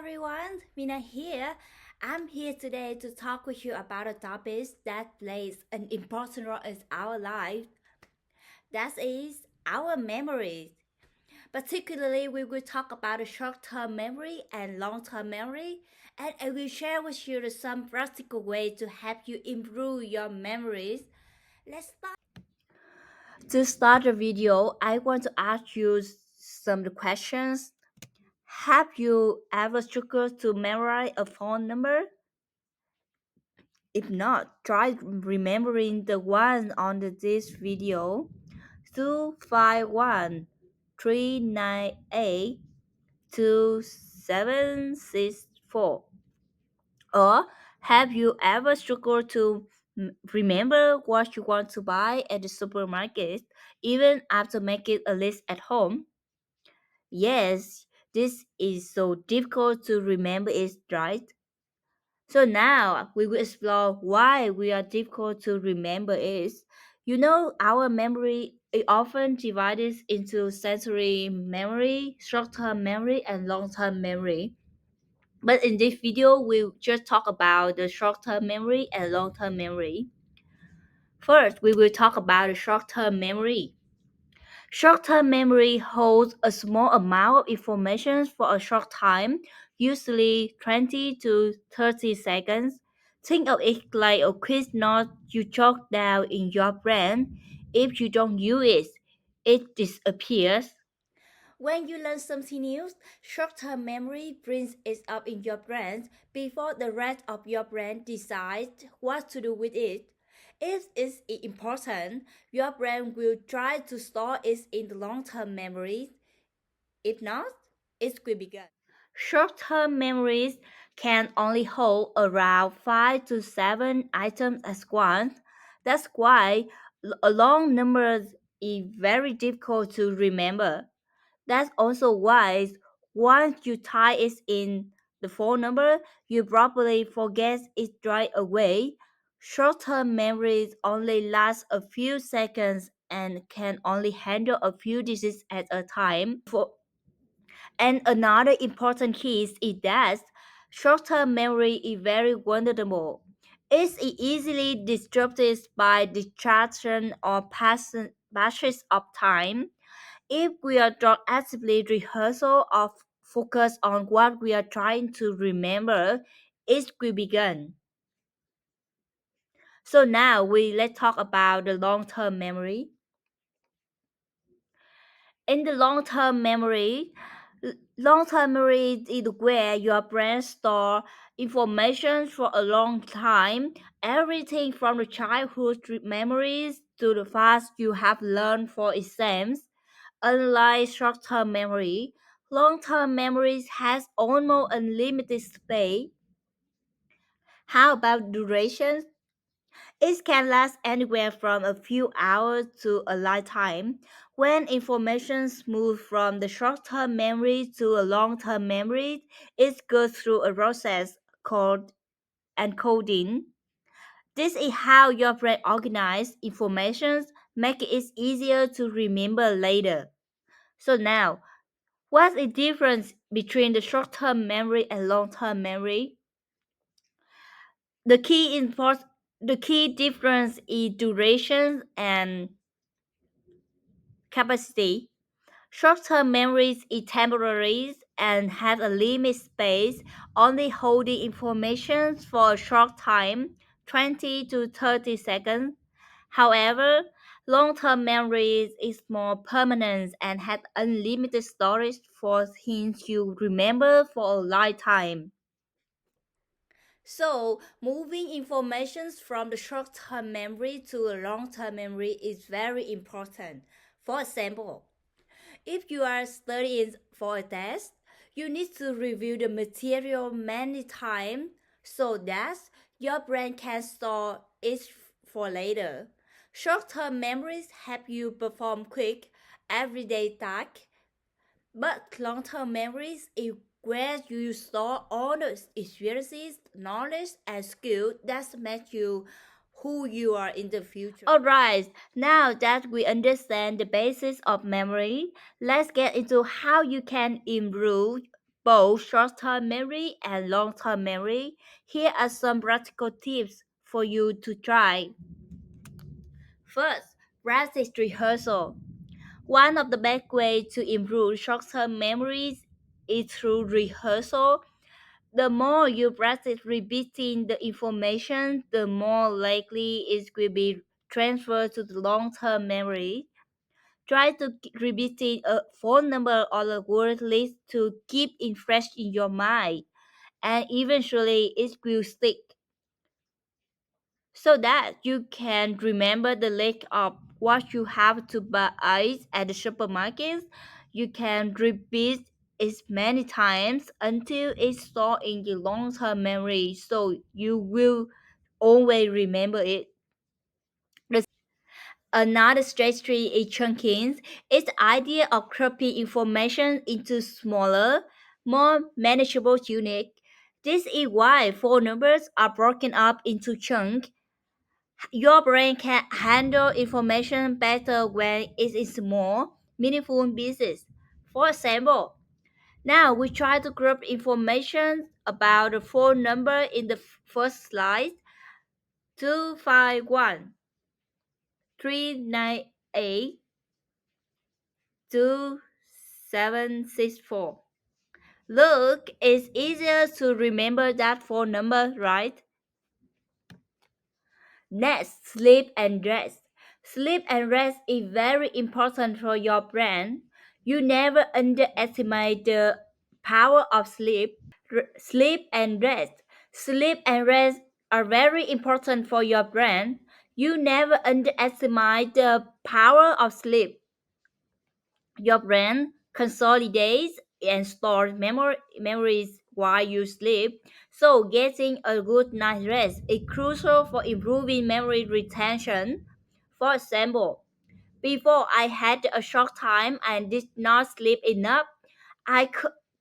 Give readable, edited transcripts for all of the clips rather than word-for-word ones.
everyone, Mina here. I'm here today to talk with you about a topic that plays an important role in our life. That is our memories. Particularly, we will talk about the short-term memory and long-term memory, and I will share with you some practical ways to help you improve your memories. Let's start. To start the video, I want to ask you some questions. Have you ever struggled to memorize a phone number? If not, try remembering the one on this video: 251 398 2764. Or have you ever struggled to remember what you want to buy at the supermarket even after making a list at home? Yes, this is so difficult to remember it, right? So now we will explore why we are difficult to remember is. Our memory is often divided into sensory memory, short-term memory, and long-term memory. But in this video, we'll just talk about the short-term memory and long-term memory. First, we will talk about the short-term memory. Short-term memory holds a small amount of information for a short time, usually 20 to 30 seconds. Think of it like a quick note you jot down in your brain. If you don't use it, it disappears. When you learn something new, short-term memory brings it up in your brain before the rest of your brain decides what to do with it. If it's important, your brain will try to store it in the long-term memory. If not, it will be gone. Short-term memories can only hold around 5 to 7 items at once. That's why a long number is very difficult to remember. That's also why once you type it in the phone number, you probably forget it right away. Short-term memories only last a few seconds and can only handle a few digits at a time. And another important key is that short-term memory is very vulnerable. It's easily disrupted by distraction or passage of time. If we are not actively rehearsal or focus on what we are trying to remember, it will begin. So now let's talk about the long-term memory. In the long-term memory is where your brain store information for a long time, everything from the childhood memories to the facts you have learned for exams. Unlike short-term memory, long-term memories has almost unlimited space. How about duration? It can last anywhere from a few hours to a lifetime. When information moves from the short-term memory to a long-term memory, it goes through a process called encoding. This is how your brain organizes information, making it easier to remember later. So now, what's the difference between the short-term memory and long-term memory? The key import, the key difference is duration and capacity. Short-term memories is temporary and has a limited space, only holding information for a short time, 20 to 30 seconds. However, long-term memories is more permanent and has unlimited storage for things you remember for a lifetime. So, moving information from the short-term memory to a long-term memory is very important. For example, if you are studying for a test, you need to review the material many times so that your brain can store it for later. Short-term memories help you perform quick, everyday tasks, but long-term memories is where you store all the experiences, knowledge, and skills that make you who you are in the future. Alright, now that we understand the basis of memory, let's get into how you can improve. both short-term memory and long-term memory. Here are some practical tips for you to try. First, practice rehearsal. One of the best ways to improve short-term memories is through rehearsal. The more you practice repeating the information, the more likely it will be transferred to the long-term memory. Try to repeating a phone number or a word list to keep it fresh in your mind, and eventually it will stick. So that you can remember the list of what you have to buy at the supermarket. You can repeat it many times until it's stored in your long-term memory, so you will always remember it. Another strategy is chunking. It's the idea of grouping information into smaller, more manageable units. This is why phone numbers are broken up into chunks. Your brain can handle information better when it is small, meaningful pieces. For example, now we try to group information about the phone number in the first slide: 251 398 2764. Look, it's easier to remember that phone number, right? Next, sleep and rest. Sleep and rest is very important for your brain. You never underestimate the power of sleep. Sleep and rest. Sleep and rest are very important for your brain. You never underestimate the power of sleep. Your brain consolidates and stores memories while you sleep, so getting a good night's rest is crucial for improving memory retention. For example, before I had a short time and did not sleep enough, I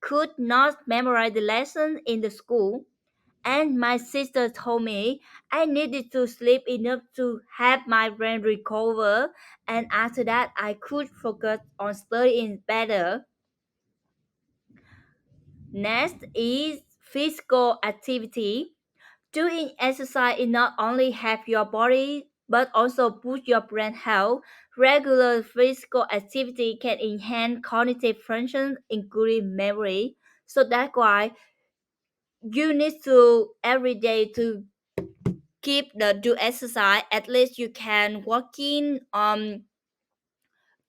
could not memorize the lesson in the school, and my sister told me I needed to sleep enough to help my brain recover, and after that I could focus on studying better. Next is physical activity. Doing exercise is not only help your body but also boost your brain health. Regular physical activity can enhance cognitive functions, including memory. So that's why you need to every day to keep the do exercise. At least you can walking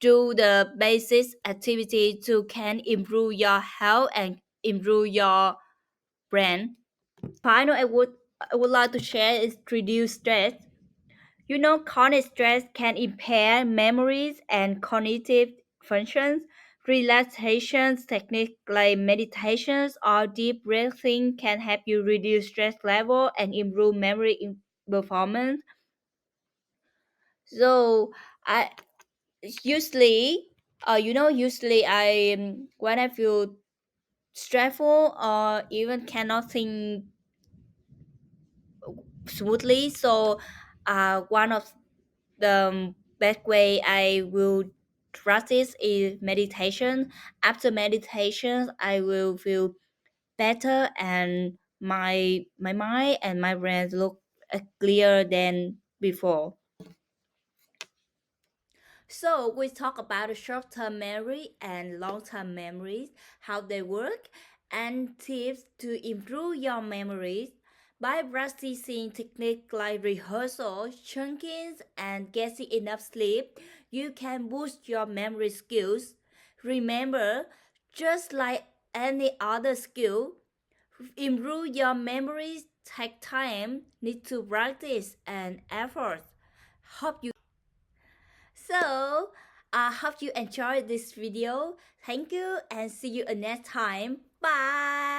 do the basic activity to can improve your health and improve your brain. Final, I would like to share is reduce stress. You know, chronic stress can impair memories and cognitive functions. Relaxation techniques like meditations or deep breathing can help you reduce stress level and improve memory performance. So I usually, usually when I feel stressful or even cannot think smoothly, so one of the best way I will practice is meditation. After meditation, I will feel better and my mind and my brain look clearer than before. So we talk about the short-term memory and long-term memories, how they work, and tips to improve your memories. By practicing techniques like rehearsal, chunking, and getting enough sleep, you can boost your memory skills. Remember, just like any other skill, improve your memories take time, need to practice and effort. Hope you So, I hope you enjoyed this video. Thank you and see you next time. Bye.